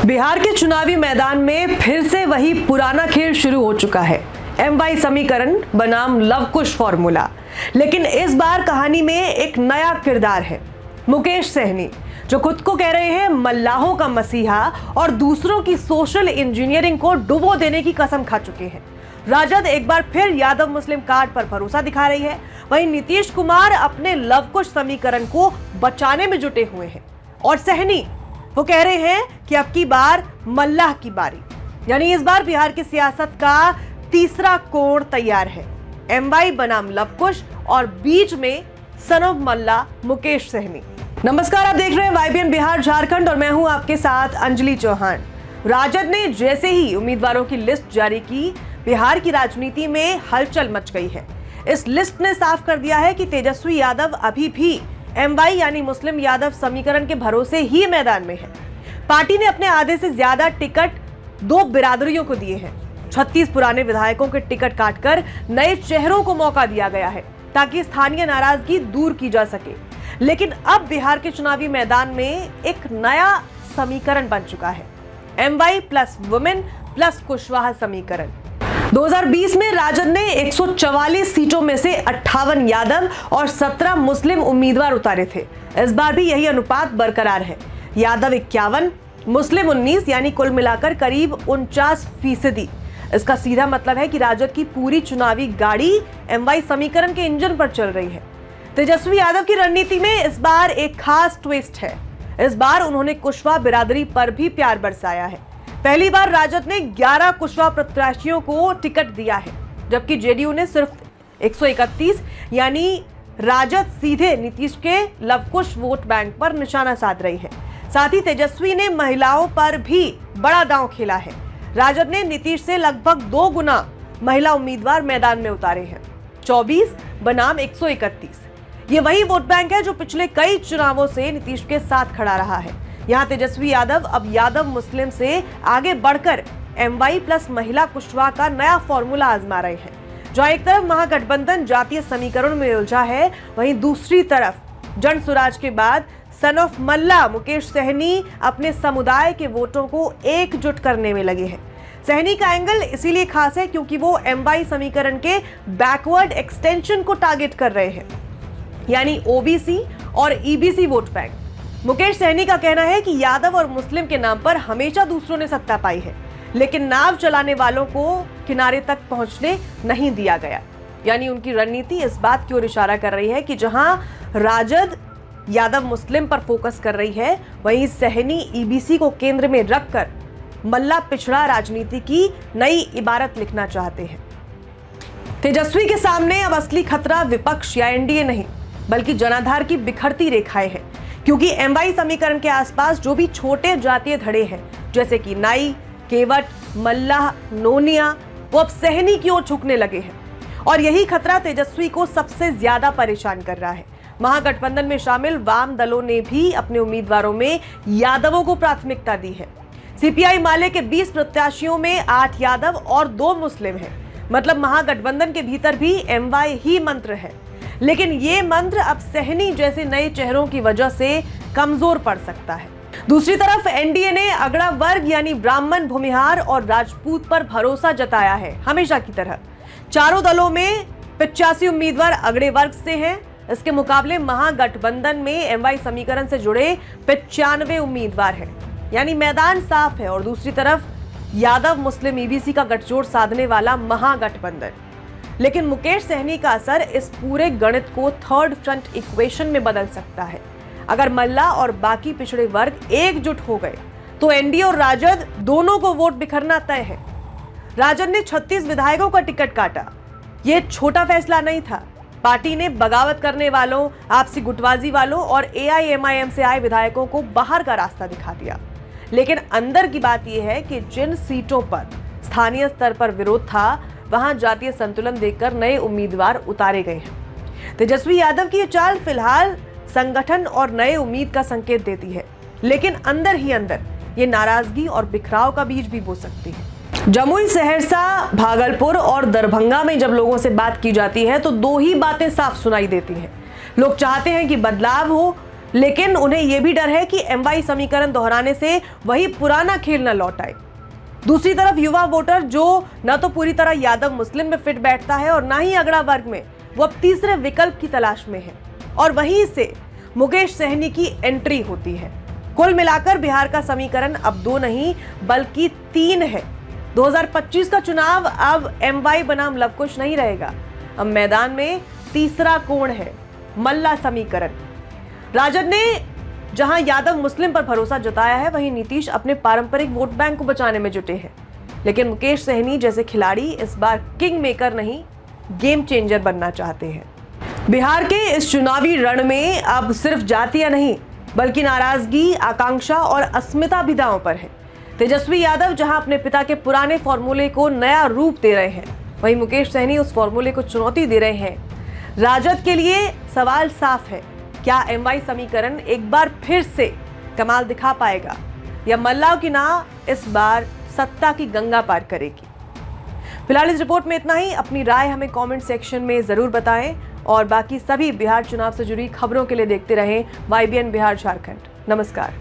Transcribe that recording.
बिहार के चुनावी मैदान में फिर से वही पुराना खेल शुरू हो चुका है। MY समीकरण बनाम लव कुश फॉर्मूला। लेकिन इस बार कहानी में एक नया किरदार है, मुकेश सहनी, जो खुद को कह रहे हैं मल्लाहों का मसीहा और दूसरों की सोशल इंजीनियरिंग को डुबो देने की कसम खा चुके हैं। राजद एक बार फिर यादव मुस्लिम कार्ड पर भरोसा दिखा रही है, वहीं नीतीश कुमार अपने लव कुश समीकरण को बचाने में जुटे हुए हैं और सहनी वो कह रहे हैं कि अब की बार मल्लाह की बारी। यानी इस बार बिहार की सियासत का तीसरा कोण तैयार है, MY बनाम लव कुश और बीच में सन ऑफ मल्ला मुकेश सहनी। नमस्कार, आप देख रहे हैं YBN बिहार झारखंड और मैं हूं आपके साथ अंजलि चौहान। राजद ने जैसे ही उम्मीदवारों की लिस्ट जारी की, बिहार की राजनीति में हलचल मच गई है। इस लिस्ट ने साफ कर दिया है कि तेजस्वी यादव अभी भी MY यानी मुस्लिम यादव समीकरण के भरोसे ही मैदान में है। पार्टी ने अपने आधे से ज्यादा टिकट दो बिरादरियों को दिए हैं। 36 पुराने विधायकों के टिकट काटकर नए चेहरों को मौका दिया गया है ताकि स्थानीय नाराजगी दूर की जा सके। लेकिन अब बिहार के चुनावी मैदान में एक नया समीकरण बन चुका है, MY plus women plus Kushwaha समीकरण। 2020 में राजद ने 144 सीटों में से 58 यादव और 17 मुस्लिम उम्मीदवार उतारे थे। इस बार भी यही अनुपात बरकरार है, यादव 51, मुस्लिम 19, यानी कुल मिलाकर करीब 49%। इसका सीधा मतलब है कि राजद की पूरी चुनावी गाड़ी MY समीकरण के इंजन पर चल रही है। तेजस्वी यादव की रणनीति में इस बार एक खास ट्विस्ट है। इस बार उन्होंने कुशवाहा बिरादरी पर भी प्यार बरसाया है। पहली बार राजद ने 11 कुशवाहा प्रत्याशियों को टिकट दिया है, जबकि जेडीयू ने सिर्फ 131, यानी राजद सीधे नीतीश के लव कुश वोट बैंक पर निशाना साध रही है। साथ ही तेजस्वी ने महिलाओं पर भी बड़ा दांव खेला है। राजद ने नीतीश से लगभग 2 गुना महिला उम्मीदवार मैदान में उतारे हैं, 24 बनाम 131। ये वही वोट बैंक है जो पिछले कई चुनावों से नीतीश के साथ खड़ा रहा है। यहाँ तेजस्वी यादव अब यादव मुस्लिम से आगे बढ़कर MY प्लस महिला कुशवाहा का नया फॉर्मूला आजमा रहे हैं। जहाँ एक तरफ महागठबंधन जातीय समीकरण में उलझा है, वहीं दूसरी तरफ जन सुराज के बाद सन ऑफ मल्ला मुकेश सहनी अपने समुदाय के वोटों को एकजुट करने में लगे हैं। सहनी का एंगल इसीलिए खास है क्योंकि वो MY समीकरण के बैकवर्ड एक्सटेंशन को टारगेट कर रहे हैं, यानी OBC और EBC vote bank. Mukesh Sahani का कहना है कि यादव और मुस्लिम के नाम पर हमेशा दूसरों ने सत्ता पाई है, लेकिन नाव चलाने वालों को किनारे तक पहुंचने नहीं दिया गया। यानी उनकी रणनीति इस बात की ओर इशारा कर रही है कि जहां राजद यादव मुस्लिम पर फोकस कर रही है, वहीं सहनी EBC को केंद्र में रखकर मल्ला पिछड़ा राजनीति की नई इबारत लिखना चाहते हैं। तेजस्वी के सामने अब असली खतरा विपक्ष या NDA नहीं, बल्कि जनाधार की बिखरती रेखाएं हैं, क्योंकि MY समीकरण के आसपास जो भी छोटे जातीय धड़े हैं, जैसे कि नाई, केवट, मल्लाह, नोनिया, वो अब सहनी की ओर झुकने लगे हैं। और यही खतरा तेजस्वी को सबसे ज्यादा परेशान कर रहा है। महागठबंधन में शामिल वाम दलों ने भी अपने उम्मीदवारों में यादवों को प्राथमिकता दी है। CPI माले के 20 प्रत्याशियों में 8 यादव और 2 मुस्लिम हैं। मतलब महागठबंधन के भीतर भी MY ही मंत्र है, लेकिन ये मंत्र अब सहनी जैसे नए चेहरों की वजह से कमजोर पड़ सकता है। दूसरी तरफ NDA ने अगड़ा वर्ग यानी ब्राह्मण, भूमिहार और राजपूत पर भरोसा जताया है। हमेशा की तरह चारों दलों में 85 उम्मीदवार अगड़े वर्ग से हैं। इसके मुकाबले महागठबंधन में MY समीकरण से जुड़े 95 उम्मीदवार हैं, यानी मैदान साफ है। और दूसरी तरफ यादव मुस्लिम EBC का गठजोड़ साधने वाला महागठबंधन। लेकिन मुकेश सहनी का असर इस पूरे गणित को थर्ड फ्रंट इक्वेशन में बदल सकता है। अगर मल्ला और बाकी पिछड़े वर्ग एकजुट हो गए तो NDA और राजद दोनों को वोट बिखरना तय है। राजद ने 36 विधायकों का टिकट काटा। यह छोटा फैसला नहीं था। पार्टी ने बगावत करने वालों, आपसी गुटबाजी वालों और AIMIM से आए विधायकों को बाहर का रास्ता दिखा दिया। लेकिन अंदर की बात यह है कि जिन सीटों पर स्थानीय स्तर पर विरोध था, वहां जातीय संतुलन देखकर नए उम्मीदवार उतारे गए हैं। तेजस्वी यादव की ये चाल फिलहाल संगठन और नए उम्मीद का संकेत देती है, लेकिन अंदर ही अंदर ये नाराजगी और बिखराव का बीज भी बो सकती है। जमुई, सहरसा, भागलपुर और दरभंगा में जब लोगों से बात की जाती है तो 2 ही बातें साफ सुनाई देती हैं। लोग चाहते हैं कि बदलाव हो, लेकिन उन्हें यह भी डर है कि एमवाई समीकरण दोहराने से वही पुराना खेल न लौट आए। दूसरी तरफ युवा वोटर जो न तो पूरी तरह यादव मुस्लिम में फिट बैठता है और न ही अगड़ा वर्ग में, वो अब तीसरे विकल्प की तलाश में है और वहीं से मुकेश सहनी की एंट्री होती है। कुल मिलाकर बिहार का समीकरण अब 2 नहीं बल्कि 3 है। 2025 का चुनाव अब एमवाई बनाम लवकुश नहीं रहेगा। अब मैदान में तीसरा कोण है, मल्ला समीकरण। राजद ने जहां यादव मुस्लिम पर भरोसा जताया है, वहीं नीतीश अपने पारंपरिक वोट बैंक को बचाने में जुटे हैं। लेकिन मुकेश सहनी जैसे खिलाड़ी इस बार किंग मेकर नहीं, गेम चेंजर बनना चाहते हैं। बिहार के इस चुनावी रण में अब सिर्फ जातियां नहीं बल्कि नाराजगी, आकांक्षा और अस्मिता भी दांव पर है। तेजस्वी यादव जहां अपने पिता के पुराने फॉर्मूले को नया रूप दे रहे हैं, वहीं मुकेश सहनी उस फॉर्मूले को चुनौती दे रहे हैं। राजद के लिए सवाल साफ है, क्या एमवाई समीकरण एक बार फिर से कमाल दिखा पाएगा या मल्लाओं की नाव इस बार सत्ता की गंगा पार करेगी? फिलहाल इस रिपोर्ट में इतना ही। अपनी राय हमें कमेंट सेक्शन में जरूर बताएं और बाकी सभी बिहार चुनाव से जुड़ी खबरों के लिए देखते रहें YBN बिहार झारखंड। नमस्कार।